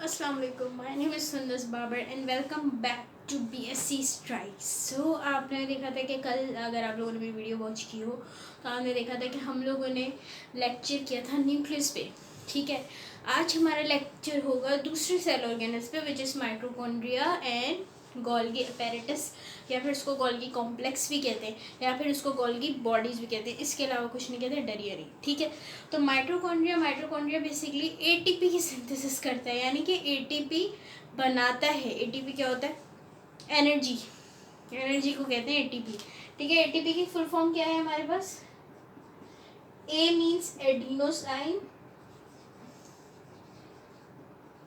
Assalamu alaikum. My name is Sundas Babar and welcome back to BSc Strikes. So आपने देखा था कि कल अगर आप लोगों ने मेरी वीडियो वॉच की हो तो आपने देखा था कि हम लोगों ने लेक्चर किया था न्यूक्लियस पे. ठीक है, आज हमारा लेक्चर होगा दूसरे सेल ऑर्गेनल्स पे which is mitochondria and Golgi apparatus, या फिर उसको गोल्गी कॉम्प्लेक्स भी कहते हैं, या फिर उसको गोल्गी बॉडीज़ भी कहते हैं. इसके अलावा कुछ नहीं कहते, डरिए नहीं. ठीक है, तो माइटोकॉन्ड्रिया बेसिकली एटीपी की सिंथेसिस करता है, यानी कि एटीपी बनाता है. एटीपी क्या होता है? एनर्जी. एनर्जी को कहते हैं एटीपी. ठीक है, एटीपी की फुल फॉर्म क्या है हमारे पास? A means adenosine,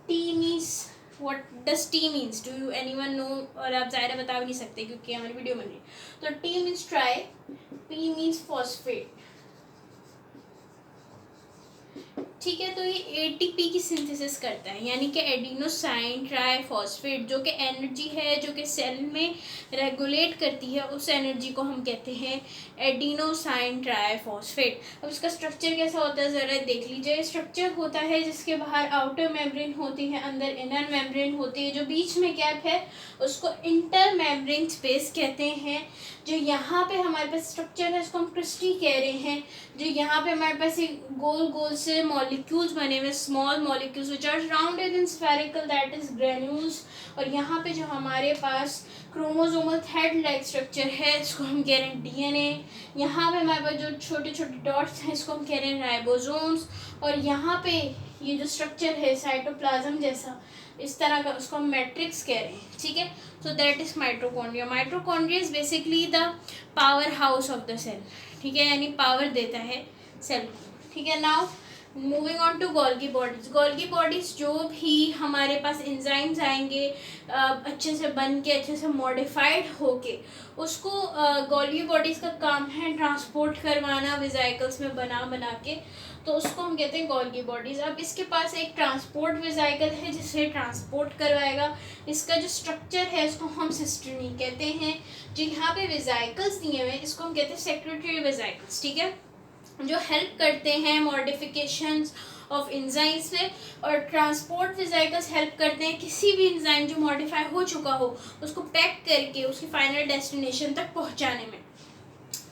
T means what does T means, do you anyone know? और आप ज़ाहिर बता भी नहीं सकते क्योंकि हमारी वीडियो बन रही है. तो T means try, P means phosphate. ठीक है, तो ये एटीपी की सिंथेसिस करता है, यानी कि एडिनोसाइन ट्राइफॉस्फेट, जो कि एनर्जी है जो कि सेल में रेगुलेट करती है, उस एनर्जी को हम कहते हैं एडिनोसाइन ट्राइफॉस्फेट. अब इसका स्ट्रक्चर कैसा होता है ज़रा देख लीजिए. स्ट्रक्चर होता है जिसके बाहर आउटर मेम्ब्रेन होती है, अंदर इनर मेम्ब्रेन होती है. जो बीच में गैप है उसको इंटर मेम्ब्रेन स्पेस कहते हैं. जो यहाँ पे हमारे पास स्ट्रक्चर है उसको हम क्रिस्टी कह रहे हैं. जो यहाँ पे हमारे पास एक गोल गोल से मॉलिक्यूल्स बने हुए, small molecules which are rounded in spherical, that is granules. और यहाँ पे जो हमारे पास क्रोमोसोमल थ्रेड लाइक स्ट्रक्चर है इसको हम कह रहे हैं डीएनए. यहाँ पे हमारे पास जो छोटे छोटे डॉट्स हैं इसको हम कह रहे हैं राइबोसोम्स. और यहाँ पे ये जो स्ट्रक्चर है साइटोप्लाज्म जैसा इस तरह का, उसको हम मैट्रिक्स कह रहे हैं. ठीक है, so that is mitochondria. Mitochondria is basically the power house of the cell. ठीक है, यानी पावर देता है सेल को. ठीक है, now moving on to Golgi bodies. Golgi bodies जो भी हमारे पास एंजाइम्स आएंगे अच्छे से बन के, अच्छे से मॉडिफाइड होके, उसको गोल्गी बॉडीज का काम है ट्रांसपोर्ट करवाना वेजाइकल्स में बना बना के. तो उसको हम कहते हैं गोल्गी बॉडीज. अब इसके पास एक ट्रांसपोर्ट वेजाइकल है जिसे ट्रांसपोर्ट करवाएगा. इसका जो स्ट्रक्चर है इसको हम सिस्टर्नी कहते हैं. जो यहाँ पे वेजाइकल्स दिए हुए हैं इसको हम कहते हैं सेक्रेटरी वेजाइकल्स. ठीक है, जो हेल्प करते हैं मॉडिफिकेशंस ऑफ एंजाइम्स में. और ट्रांसपोर्ट वेजाइकल्स हेल्प करते हैं किसी भी एंजाइम जो मॉडिफाई हो चुका हो उसको पैक करके उसकी फाइनल डेस्टिनेशन तक पहुंचाने में.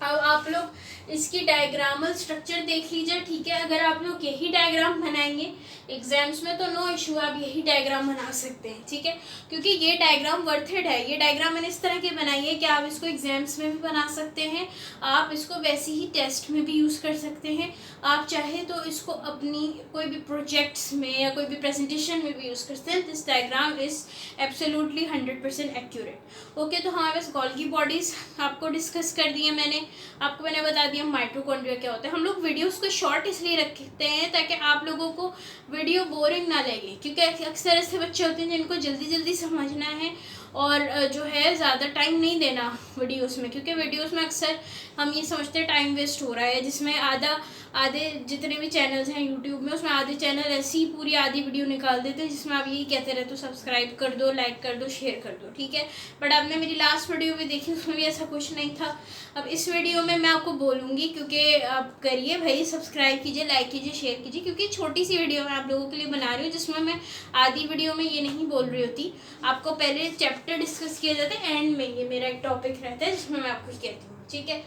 अब आप लोग इसकी डायग्रामल स्ट्रक्चर देख लीजिए. ठीक है, अगर आप लोग यही डायग्राम बनाएंगे एग्जाम्स में तो नो इशू, आप यही डायग्राम बना सकते हैं. ठीक है, क्योंकि ये डायग्राम वर्थेड है. ये डायग्राम मैंने इस तरह के बनाई है कि आप इसको एग्जाम्स में भी बना सकते हैं, आप इसको वैसे ही टेस्ट में भी यूज़ कर सकते हैं. आप चाहे तो इसको अपनी कोई भी प्रोजेक्ट्स में या कोई भी प्रेजेंटेशन में भी यूज़ कर सकते हैं. This diagram is absolutely 100% accurate. Okay, तो हमारे पास गोल्गी बॉडीज़ आपको डिस्कस कर दी है मैंने. आपको मैंने बता दिया माइटोकॉन्ड्रिया क्या होता है. हम लोग वीडियोस को शॉर्ट इसलिए रखते हैं ताकि आप लोगों को वीडियो बोरिंग ना लगे, क्योंकि अक्सर ऐसे बच्चे होते हैं जिनको जल्दी जल्दी समझना है और जो है ज़्यादा टाइम नहीं देना वीडियोस में, क्योंकि वीडियोस में अक्सर हम ये समझते हैं टाइम वेस्ट हो रहा है, जिसमें आधे जितने भी चैनल्स हैं यूट्यूब में उसमें आधे चैनल ऐसी ही पूरी आधी वीडियो निकाल देते हैं जिसमें आप यही कहते रहते हो सब्सक्राइब कर दो, लाइक कर दो, शेयर कर दो. ठीक है, बट आपने मेरी लास्ट वीडियो भी देखी, उसमें भी ऐसा कुछ नहीं था. अब इस वीडियो में मैं आपको बोलूँगी, क्योंकि आप करिए भाई, सब्सक्राइब कीजिए, लाइक कीजिए, शेयर कीजिए, क्योंकि छोटी सी वीडियो मैं आप लोगों के लिए बना रही हूँ जिसमें मैं आधी वीडियो में ये नहीं बोल रही होती. आपको पहले चैप्टर डिस्कस किए जाते हैं, एंड में ये मेरा एक टॉपिक रहता है जिसमें मैं आपको कहती हूँ. ठीक है,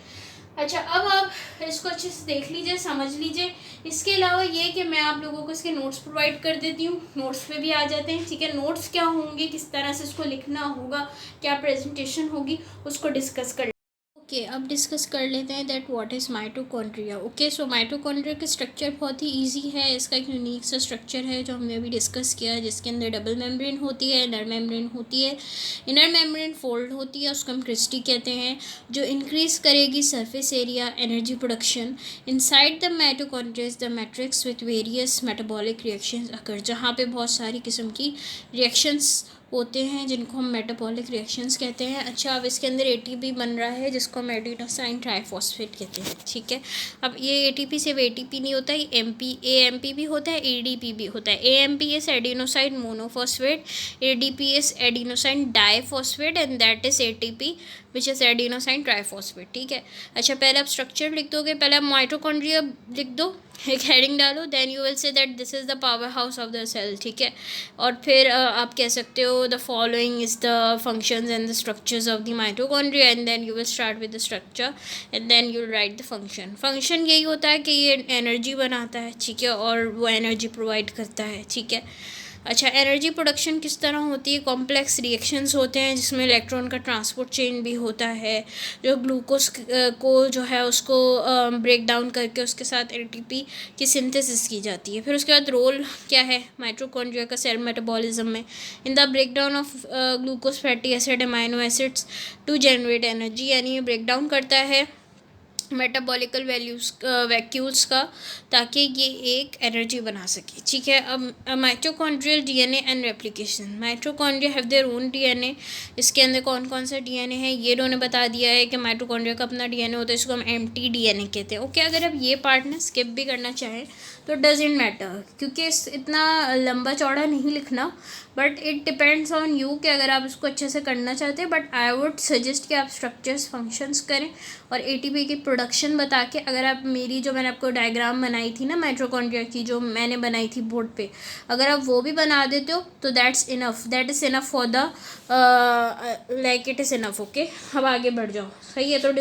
अच्छा, अब आप इसको अच्छे से देख लीजिए, समझ लीजिए. इसके अलावा ये कि मैं आप लोगों को इसके नोट्स प्रोवाइड कर देती हूँ. नोट्स पे भी आ जाते हैं. ठीक है, नोट्स क्या होंगे, किस तरह से इसको लिखना होगा, क्या प्रेजेंटेशन होगी, उसको डिस्कस कर. ओके, अब डिस्कस कर लेते हैं that what is mitochondria. Okay, so mitochondria का स्ट्रक्चर बहुत ही इजी है. इसका एक यूनिक सा स्ट्रक्चर है जो हमने अभी डिस्कस किया है, जिसके अंदर डबल मेम्ब्रेन होती है, इनर मेम्ब्रेन होती है. इनर मेम्ब्रेन फोल्ड होती है, उसको हम क्रिस्टी कहते हैं, जो इंक्रीज करेगी surface area, energy production. Inside the mitochondria is the matrix with various metabolic reactions occur, जहाँ पे बहुत सारी किस्म की रिएक्शंस होते हैं जिनको हम मेटाबॉलिक रिएक्शंस कहते हैं. अच्छा, अब इसके अंदर एटीपी बन रहा है जिसको हम एडिनोसाइन ट्राइफॉस्फेट कहते हैं. ठीक है, अब ये एटीपी सिर्फ एटीपी नहीं होता, ये एएमपी भी होता है, एडीपी भी होता है. AMP is adenosine monophosphate, ADP is adenosine diphosphate, and that is ATP which is adenosine triphosphate. ठीक है, अच्छा, पहले आप स्ट्रक्चर लिख दोगे, पहले आप माइटोकॉन्ड्रिया लिख दो, एक हेडिंग डालो, then you will say that this is the power house of the cell, ठीक है। और फिर आप कह सकते हो the following is the functions and the structures of the mitochondria, and then you will start with the structure and then you will write the function. Function यही होता है कि ये एनर्जी बनाता है, ठीक है, और वो एनर्जी प्रोवाइड करता है, ठीक है। अच्छा, एनर्जी प्रोडक्शन किस तरह होती है? कॉम्प्लेक्स रिएक्शंस होते हैं जिसमें इलेक्ट्रॉन का ट्रांसपोर्ट चेन भी होता है, जो ग्लूकोज को जो है उसको ब्रेक डाउन करके उसके साथ एटीपी की सिंथेसिस की जाती है। फिर उसके बाद रोल क्या है माइटोकॉन्ड्रिया का सेल मेटाबॉलिज्म में? In the break down of glucose fatty acid amino acids to generate energy, यानी ये ब्रेक डाउन करता है मेटाबॉलिकल वैक्यूल्स का, ताकि ये एक एनर्जी बना सके, ठीक है। अब mitochondrial DNA and replication. Mitochondria have their own DNA. इसके अंदर कौन कौन सा डीएनए है ये उन्होंने बता दिया है कि माइटोकॉन्ड्रिया का अपना डीएनए होता है, इसको हम एम्प्टी डीएनए कहते हैं, ओके। अगर आप ये पार्ट ना स्किप भी करना चाहें तो डजेंट मैटर, क्योंकि इतना लंबा चौड़ा नहीं लिखना, but it depends on you कि अगर आप इसको अच्छे से करना चाहते हैं। बट आई वुड सजेस्ट कि आप स्ट्रक्चर्स फंक्शंस करें और एटीपी की प्रोडक्शन बता के, अगर आप मेरी जो मैंने आपको डायग्राम बनाई थी ना माइटोकॉन्ड्रिया की, जो मैंने बनाई थी बोर्ड पे, अगर आप वो भी बना देते हो तो that's enough, that is enough for the like it is enough, okay. अब आगे बढ़ जाओ, सही है। तो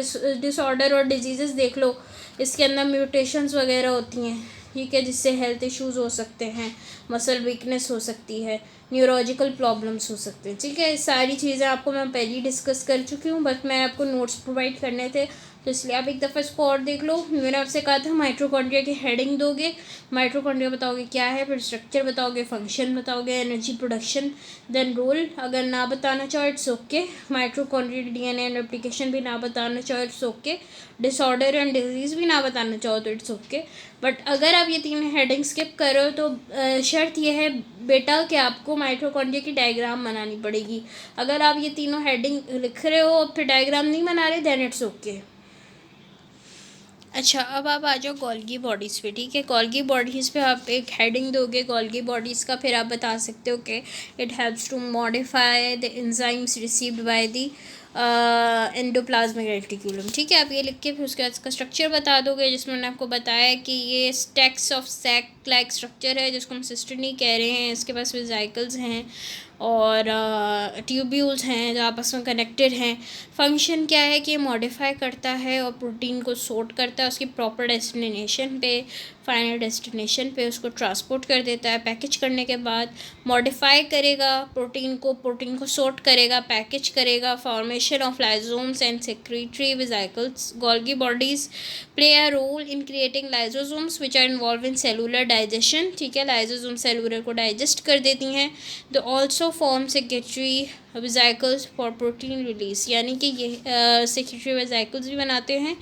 डिसऑर्डर और डिजीज़ देख लो, इसके अंदर म्यूटेशंस वगैरह होती हैं, ठीक है, जिससे हेल्थ इश्यूज़ हो सकते हैं, मसल वीकनेस हो सकती है, न्यूरोलॉजिकल प्रॉब्लम्स हो सकते हैं, ठीक है। सारी चीज़ें आपको मैं पहले ही डिस्कस कर चुकी हूँ, बस मैं आपको नोट्स प्रोवाइड करने थे, तो इसलिए आप एक दफ़ा इसको और देख लो। मैंने आपसे कहा था माइटोकॉन्ड्रिया की हेडिंग दोगे, माइटोकॉन्ड्रिया बताओगे क्या है, फिर स्ट्रक्चर बताओगे, फंक्शन बताओगे, एनर्जी प्रोडक्शन, देन रोल। अगर ना बताना चाहो it's okay, mitochondrial DNA and replication भी ना बताना चाहो it's okay, disorder and disease भी ना बताना चाहो तो इट्स ओके। बट अगर आप ये तीन हेडिंग स्किप कर रहे हो तो शर्त यह है बेटा कि आपको माइटोकॉन्ड्रिया की डायग्राम बनानी पड़ेगी। अगर आप ये तीनों हेडिंग लिख रहे हो और फिर डायग्राम नहीं बना रहे देन इट्स ओके। अच्छा, अब आप आ जाओ गोल्गी बॉडीज़ पे, ठीक है। गोल्गी बॉडीज़ पे आप एक हेडिंग दोगे गोल्गी बॉडीज़ का, फिर आप बता सकते हो कि it helps to modify the enzymes received by the endoplasmic reticulum, ठीक है। आप ये लिख के फिर उसके बाद इसका स्ट्रक्चर बता दोगे, जिसमें मैंने आपको बताया कि ये stacks of sac like structure है, जिसको हम सिस्टर्नी कह रहे हैं। इसके पास वेसिकल्स हैं और ट्यूब्यूल्स हैं जो आपस में कनेक्टेड हैं। फंक्शन क्या है कि ये मॉडिफाई करता है और प्रोटीन को सोर्ट करता है उसकी प्रॉपर डेस्टिनेशन पे, फाइनल डेस्टिनेशन पे उसको ट्रांसपोर्ट कर देता है। पैकेज करने के बाद मॉडिफाई करेगा प्रोटीन को सोर्ट करेगा, पैकेज करेगा, formation of lysosomes and secretory vesicles. Golgi bodies play a role in creating lysosomes which are involve in cellular digestion, ठीक है। लाइजोसोम सेलुलर को डाइजेस्ट कर देती हैं। They also form secretory vesicles for protein release, यानी कि ये secretary vesicles भी बनाते हैं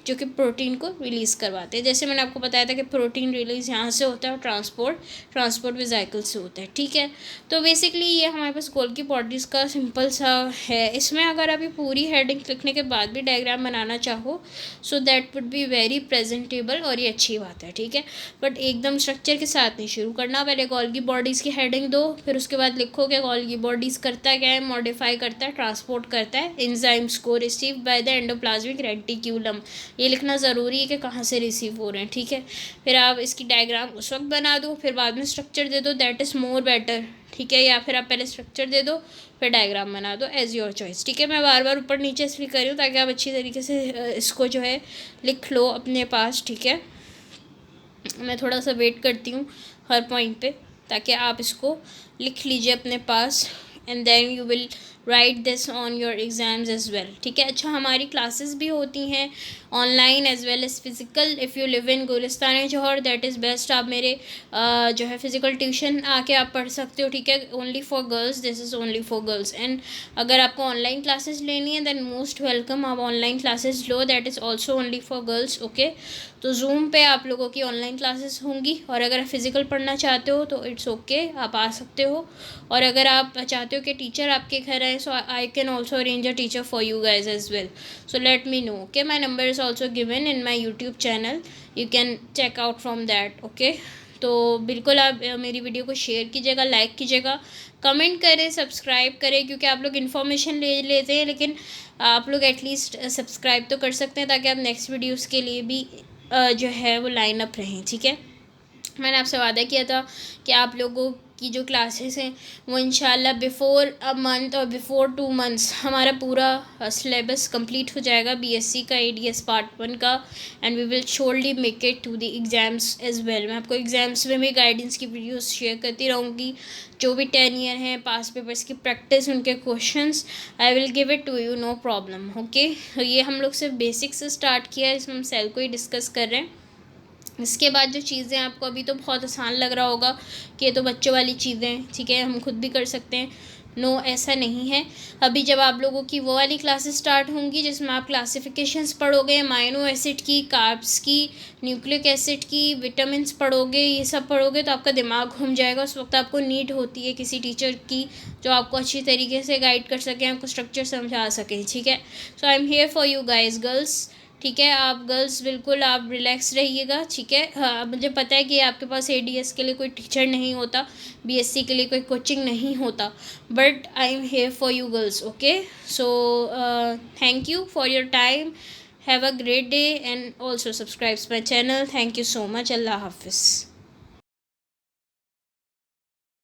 जो कि प्रोटीन को रिलीज़ करवाते हैं। जैसे मैंने आपको बताया था कि प्रोटीन रिलीज़ यहाँ से होता है और ट्रांसपोर्ट वेसिकल से होता है, ठीक है। तो बेसिकली ये हमारे पास गोल्गी बॉडीज़ का सिंपल सा है। इसमें अगर आप ये पूरी हेडिंग लिखने के बाद भी डायग्राम बनाना चाहो so that would be very presentable, और ये अच्छी बात है, ठीक है। बट एकदम स्ट्रक्चर के साथ नहीं शुरू करना, पहले गोल्गी बॉडीज़ की हेडिंग दो, फिर उसके बाद लिखो कि गोल्गी बॉडीज़ करता क्या है, मॉडिफाई करता है, ट्रांसपोर्ट करता है एंजाइम्स को receive by the endoplasmic reticulum. ये लिखना ज़रूरी है कि कहाँ से रिसीव हो रहे हैं, ठीक है। फिर आप इसकी डायग्राम उस वक्त बना दो, फिर बाद में स्ट्रक्चर दे दो, दैट इज़ मोर बेटर, ठीक है। या फिर आप पहले स्ट्रक्चर दे दो फिर डायग्राम बना दो, एज़ योर चॉइस, ठीक है। मैं बार बार ऊपर नीचे इसलिए कर रही हूँ ताकि आप अच्छी तरीके से इसको जो है लिख लो अपने पास, ठीक है। मैं थोड़ा सा वेट करती हूँ हर पॉइंट पे ताकि आप इसको लिख लीजिए अपने पास, and then you will write this on your exams as well, ठीक है। अच्छा, हमारी क्लासेस भी होती हैं online as well as physical. If you live in Gulistan Jauhar that is best, आप मेरे जो है फ़िज़िकल ट्यूशन आके आप पढ़ सकते हो, ठीक है। Only for girls, this is only for girls. And अगर आपको ऑनलाइन क्लासेस लेनी है देन मोस्ट वेलकम, आप online classes low, that is also only for girls, okay. तो जूम पे आप लोगों की ऑनलाइन क्लासेस होंगी, और अगर आप फिज़िकल पढ़ना चाहते हो तो इट्स ओके, आप आ सकते हो। और अगर आप चाहते हो कि टीचर आपके घर आए so I can also arrange a teacher for you guys as well, so let me know, okay. My number is also given in my YouTube channel, you can check out from that, okay. तो बिल्कुल आप मेरी video को share कीजिएगा, like कीजिएगा, comment करें, subscribe करें, क्योंकि आप लोग इन्फॉर्मेशन ले लेते हैं लेकिन आप लोग एटलीस्ट सब्सक्राइब तो कर सकते हैं ताकि आप नेक्स्ट वीडियोज़ के लिए भी जो है वो लाइन अप रहें, ठीक है। मैंने आपसे वादा किया था कि आप लोगों की जो क्लासेस हैं वो इंशाल्लाह बिफ़ोर अ मंथ और बिफ़ोर 2 मंथ्स हमारा पूरा सिलेबस कंप्लीट हो जाएगा बीएससी का, एडीएस पार्ट 1 का, and we will surely make it to the exams as well. मैं आपको एग्ज़ाम्स में भी गाइडेंस की वीडियोस शेयर करती रहूँगी। जो भी 10 ईयर हैं पास पेपर्स की प्रैक्टिस, उनके questions I will give it to you, no problem, okay. तो ये हम लोग सिर्फ बेसिक से स्टार्ट किया है, इसमें हम सेल को ही डिस्कस कर रहे हैं। इसके बाद जो चीज़ें आपको अभी तो बहुत आसान लग रहा होगा कि ये तो बच्चों वाली चीज़ें हैं, ठीक है, हम खुद भी कर सकते हैं। नो, ऐसा नहीं है। अभी जब आप लोगों की वो वाली क्लासेस स्टार्ट होंगी जिसमें आप क्लासिफिकेशंस पढ़ोगे, अमाइनो एसिड की, कार्ब्स की, न्यूक्लिक एसिड की, विटामिन्स पढ़ोगे, ये सब पढ़ोगे तो आपका दिमाग घूम जाएगा। उस वक्त आपको नीड होती है किसी टीचर की जो आपको अच्छी तरीके से गाइड कर सकें, आपको स्ट्रक्चर समझा सकें, ठीक है। So I am here for you guys, girls, ठीक है। आप गर्ल्स बिल्कुल आप रिलैक्स रहिएगा, ठीक है। हाँ, मुझे पता है कि आपके पास एडीएस के लिए कोई टीचर नहीं होता, बीएससी के लिए कोई कोचिंग नहीं होता, but I am here for you girls, okay. So thank you for your time, have a great day, and also subscribe my channel. Thank you so much. अल्लाह हाफिज़।